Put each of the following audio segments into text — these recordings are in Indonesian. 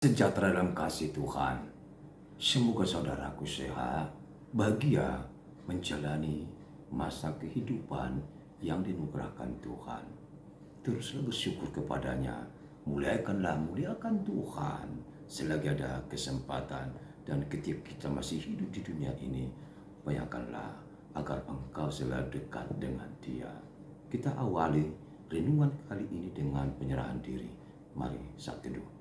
Sejahtera dalam kasih Tuhan. Semoga saudaraku sehat, bahagia menjalani masa kehidupan yang dinugerahkan Tuhan. Teruslah bersyukur kepadanya, muliakan Tuhan selagi ada kesempatan, dan ketika kita masih hidup di dunia ini, upayakanlah agar engkau selalu dekat dengan Dia. Kita awali renungan kali ini dengan penyerahan diri. Mari saat teduh.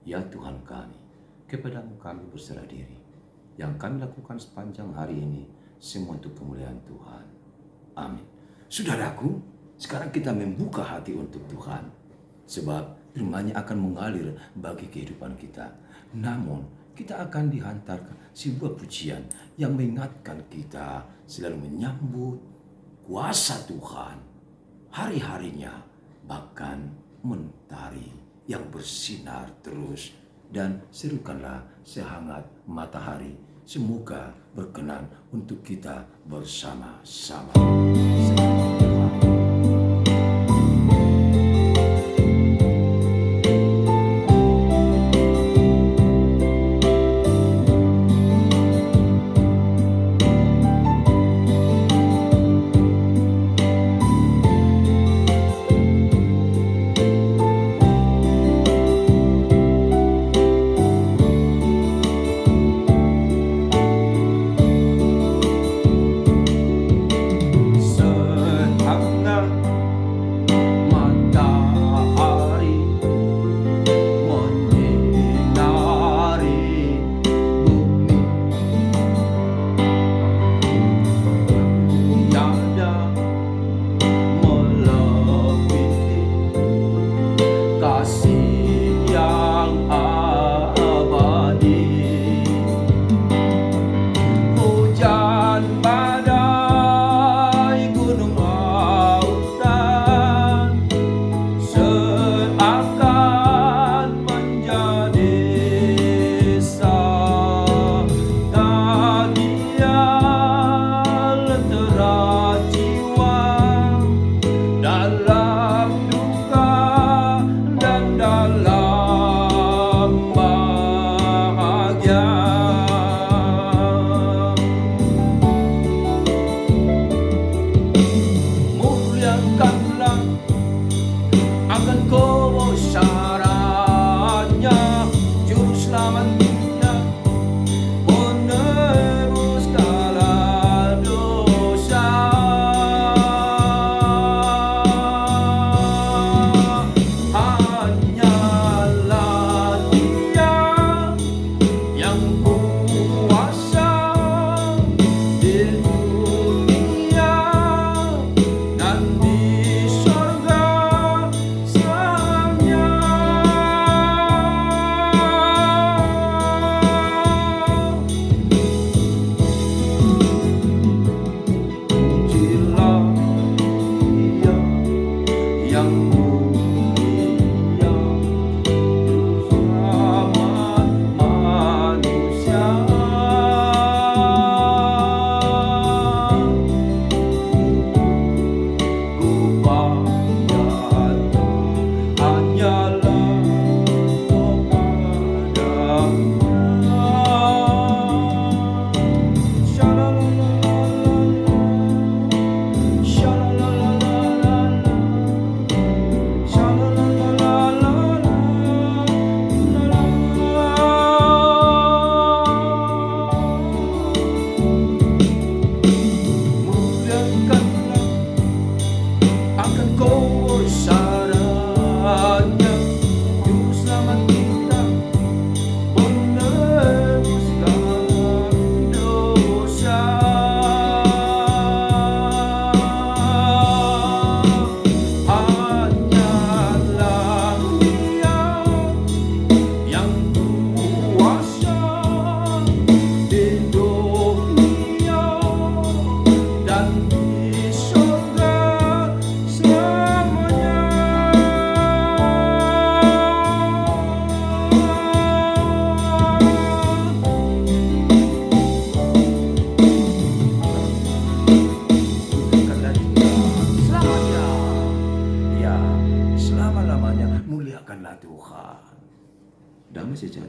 Ya Tuhan kami, kepadamu kami berserah diri. Yang kami lakukan sepanjang hari ini, semua untuk kemuliaan Tuhan. Amin. Saudaraku, sekarang kita membuka hati untuk Tuhan. Sebab firman-Nya akan mengalir bagi kehidupan kita. Namun, kita akan dihantarkan sebuah pujian yang mengingatkan kita selalu menyambut kuasa Tuhan hari-harinya, bahkan mentari yang bersinar terus, dan serukanlah sehangat matahari. Semoga berkenan untuk kita bersama-sama.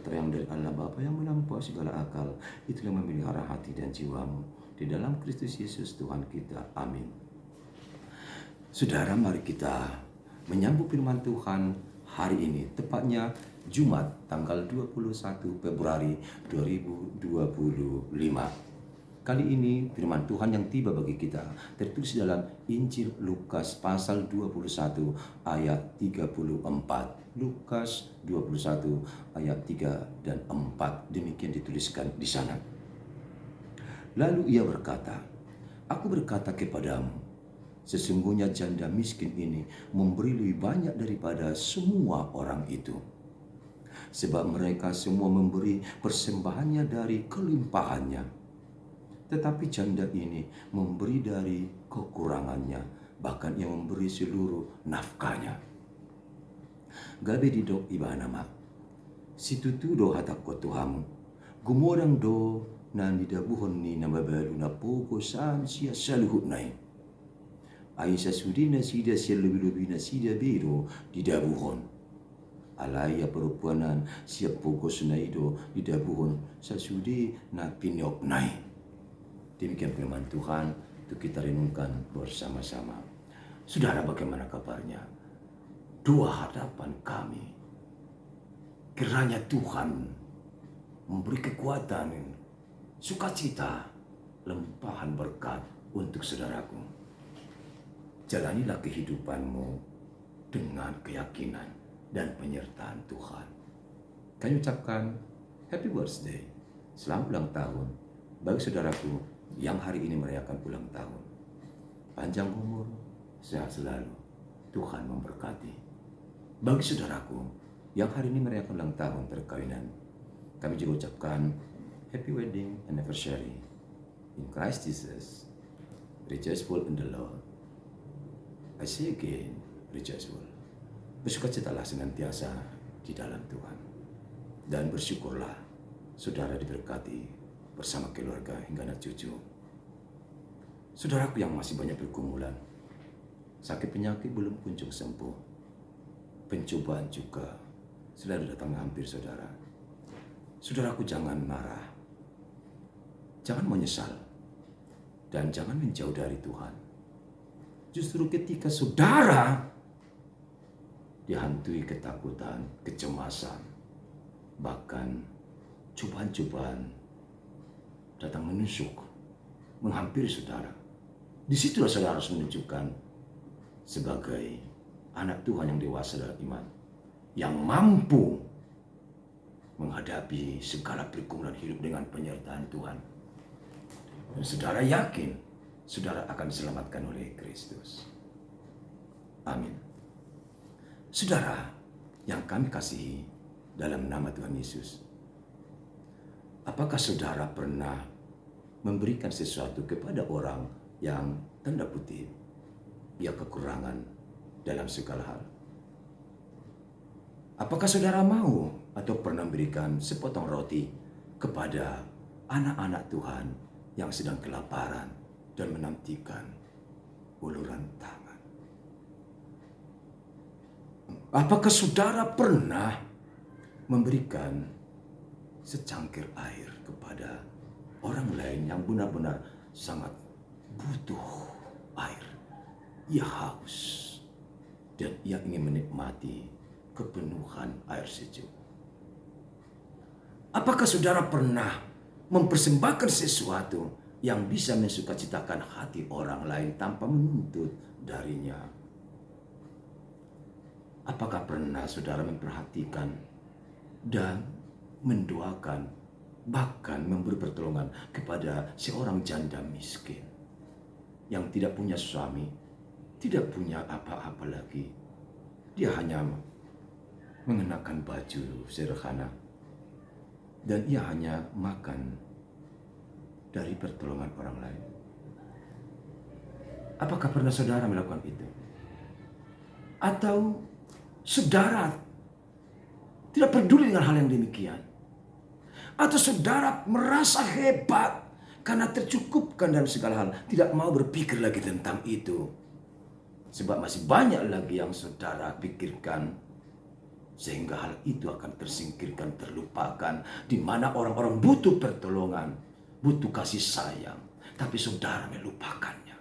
sejahtera yang dari Allah Bapa yang melampaui segala akal, itulah yang memelihara hati dan jiwamu di dalam Kristus Yesus Tuhan kita. Amin. Saudara, mari kita menyambut firman Tuhan hari ini, tepatnya Jumat tanggal 21 Februari 2025. Kali ini firman Tuhan yang tiba bagi kita tertulis dalam Injil Lukas pasal 21 ayat 34. Lukas 21 ayat 3 dan 4, demikian dituliskan di sana. Lalu ia berkata, "Aku berkata kepadamu, sesungguhnya janda miskin ini memberi lebih banyak daripada semua orang itu. Sebab mereka semua memberi persembahannya dari kelimpahannya. Tetapi janda ini memberi dari kekurangannya, bahkan ia memberi seluruh nafkahnya. Gabe di dok ibanama, situtu do hatak ko tuhamu, gumorang do na nidabuhon ni nababalu na pogo saan siya saluhut nai. Ay sa sudi na sida siya lubi-lubi na sida biro didabuhon. Alaya perempuanan siya pogo sunaido didabuhon sa sudi na pinyok nai." Demikian firman Tuhan untuk kita renungkan bersama-sama. Saudara, bagaimana kabarnya? Doa hadapan kami, kiranya Tuhan memberi kekuatan, sukacita, limpahan berkat untuk saudaraku. Jalanilah kehidupanmu dengan keyakinan dan penyertaan Tuhan. Kami ucapkan happy birthday, selamat ulang tahun bagi saudaraku yang hari ini merayakan ulang tahun. Panjang umur, sehat selalu, Tuhan memberkati. Bagi saudaraku yang hari ini merayakan ulang tahun perkawinan, kami juga ucapkan happy wedding anniversary in Christ Jesus. Rejoiceful in the Lord. I say again, rejoiceful. Bersukacitalah senantiasa di dalam Tuhan. Dan bersyukurlah saudara diberkati bersama keluarga hingga anak cucu. Saudaraku yang masih banyak pergumulan, sakit penyakit belum kunjung sembuh, pencobaan juga selalu datang hampir saudara. Saudaraku, jangan marah, jangan menyesal, dan jangan menjauh dari Tuhan. Justru ketika saudara dihantui ketakutan, kecemasan, bahkan cobaan-cobaan datang menusuk, menghampiri saudara, disitulah saudara harus menunjukkan sebagai anak Tuhan yang dewasa dalam iman, yang mampu menghadapi segala pergumulan hidup dengan penyertaan Tuhan. Dan saudara yakin saudara akan diselamatkan oleh Kristus. Amin. Saudara yang kami kasihi dalam nama Tuhan Yesus, apakah saudara pernah memberikan sesuatu kepada orang yang tanda kutip dia kekurangan dalam segala hal? Apakah saudara mau atau pernah memberikan sepotong roti kepada anak-anak Tuhan yang sedang kelaparan dan menantikan uluran tangan? Apakah saudara pernah memberikan secangkir air kepada orang lain yang benar-benar sangat butuh air? Ia haus dan ia ingin menikmati kepenuhan air sejuk. Apakah saudara pernah mempersembahkan sesuatu yang bisa mensukacitakan hati orang lain tanpa menuntut darinya? Apakah pernah saudara memperhatikan dan mendoakan, bahkan memberi pertolongan kepada seorang janda miskin yang tidak punya suami, tidak punya apa-apa lagi? Dia hanya mengenakan baju sederhana dan ia hanya makan dari pertolongan orang lain. Apakah pernah saudara melakukan itu? Atau saudara tidak peduli dengan hal yang demikian? Atau saudara merasa hebat karena tercukupkan dalam segala hal, tidak mau berpikir lagi tentang itu? Sebab masih banyak lagi yang saudara pikirkan Sehingga hal itu akan tersingkirkan, terlupakan, di mana orang-orang butuh pertolongan, butuh kasih sayang, tapi saudara melupakannya.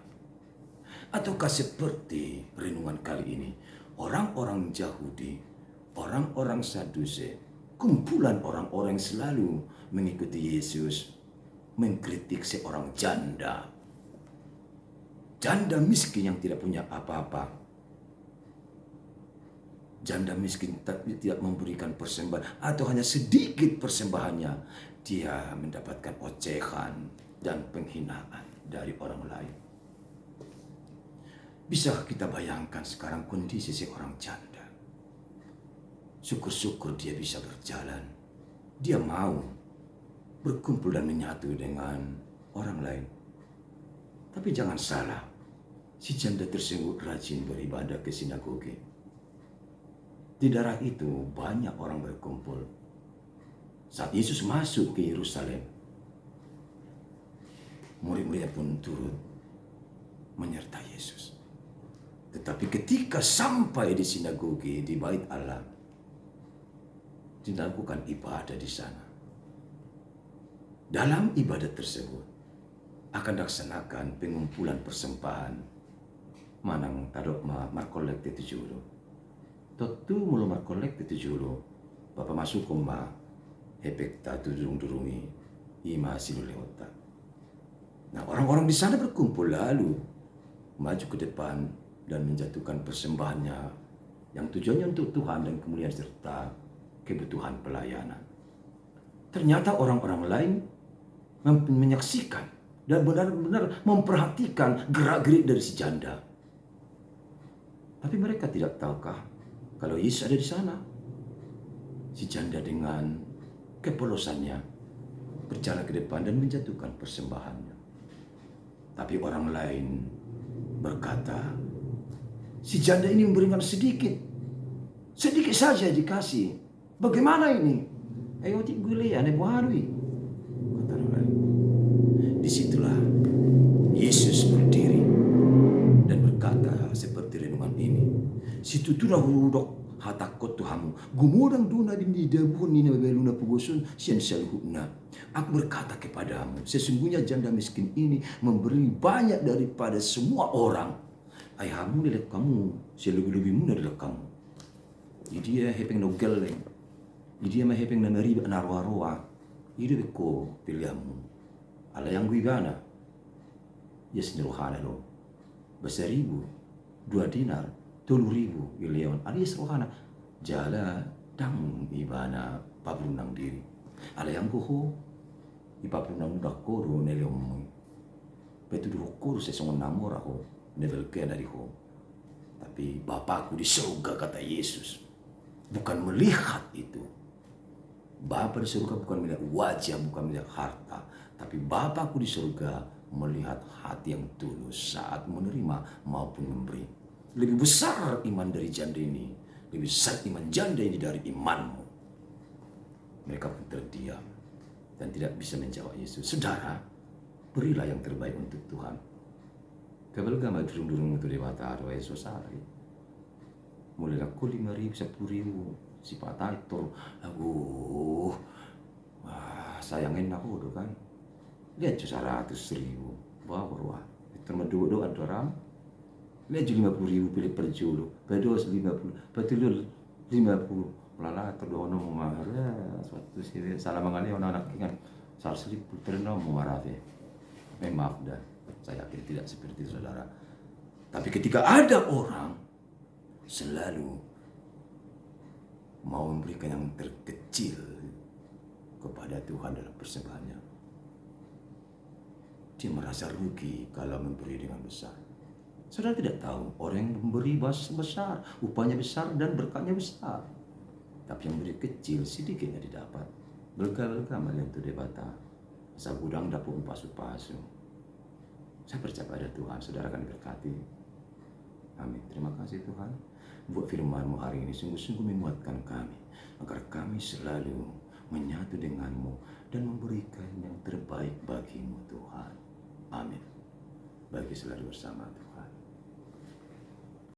Ataukah seperti renungan kali ini, orang-orang Yahudi, orang-orang Sadusi, kumpulan orang-orang yang selalu mengikuti Yesus, mengkritik seorang janda miskin yang tidak punya apa-apa. Janda miskin tidak memberikan persembahan atau hanya sedikit persembahannya, dia mendapatkan ocehan dan penghinaan dari orang lain. Bisa kita bayangkan sekarang kondisi seorang janda. Syukur-syukur dia bisa berjalan. Dia mau berkumpul dan menyatu dengan orang lain. Tapi jangan salah, si janda tersebut rajin beribadah ke sinagoge. Di daerah itu banyak orang berkumpul. Saat Yesus masuk ke Yerusalem, murid-muridnya pun turut menyertai Yesus. Tetapi ketika sampai di sinagoge, di bait Allah, dilakukan ibadah di sana. Dalam ibadah tersebut akan dilaksanakan pengumpulan persembahan manang tadok markolekte tujulu. Totu mulu markolekte tujulu. Bapak masuk koma hepekta tudurung-durungi ima sinuleota. Nah, orang-orang di sana berkumpul lalu maju ke depan dan menjatuhkan persembahannya yang tujuannya untuk Tuhan dan kemuliaan serta kebutuhan pelayanan. Ternyata orang-orang lain menyaksikan dan benar-benar memperhatikan gerak-gerik dari si janda. Tapi mereka tidak tahukah kalau Yesus ada di sana. Si janda dengan kepolosannya berjalan ke depan dan menjatuhkan persembahannya. Tapi orang lain berkata, si janda ini memberikan sedikit saja dikasih. Bagaimana ini? Ayo gue lihat, ane buharui. Kata orang lain. Disitulah Yesus berdiri dan berkata seperti renungan ini. Situ tu hudok hatakot Tuhamu. Gumodang duna di debun ini beluna pugosun sian saluhuna. Aku berkata kepadamu, sesungguhnya janda miskin ini memberi banyak daripada semua orang. Ayahmu nilai kamu, selebih-lebihmu nilai kamu. Jadi dia hepeng no geleng. Jadi dia hepeng na riba narwa-roa. Itu beko pilihanmu. Ala yang gue gana. Yes nirohana lo. Besaribu, 2 dinar, 10.000 ileon. Alias rohana. Jala dang ibana pabrunang diri. Ala yang kuho. Ipabrunang udah koro neleom. Betu duho koro sesongon namora ho. Nevel kaya dari ho. Tapi Bapakku di surga, kata Yesus. Bukan melihat itu. Bapa di surga bukan melihat wajah, bukan melihat harta. Tapi Bapakku di surga melihat hati yang tulus saat menerima maupun memberi. Lebih besar iman dari janda ini. Lebih besar iman janda ini dari imanmu. Mereka pun terdiam dan tidak bisa menjawab Yesus. Saudara, berilah yang terbaik untuk Tuhan. Kabel gama durung-durung untuk dewata atau Yesus hari. Mulai laku 5.000, 10.000, si patah itu, aduh, wah sayangin aku tuh kan. Lihat cuma 100.000, wah berwah. Termeduk doa orang. Lihat 50.000 pilih per julu, pedos 50, betul 50. Lala terdono marah, suatu sih salah mengali orang anak kan. 100.000 terdono marah deh. Maaf dah. Saya yakin tidak seperti itu, saudara. Tapi ketika ada orang selalu mau memberikan yang terkecil kepada Tuhan dalam persembahannya, dia merasa rugi kalau memberi dengan besar. Saudara tidak tahu, orang yang memberi besar, upahnya besar dan berkatnya besar. Tapi yang beri kecil, sedikitnya didapat. Belga-belga malian tu debata. Sa gudang dapur upas-upasu. Saya percaya pada Tuhan, saudara akan diberkati. Amin. Terima kasih Tuhan. Buat firman-Mu hari ini sungguh-sungguh menguatkan kami. Agar kami selalu menyatu dengan-Mu dan memberikan yang terbaik bagi-Mu Tuhan. Amin. Bagi selalu bersama Tuhan.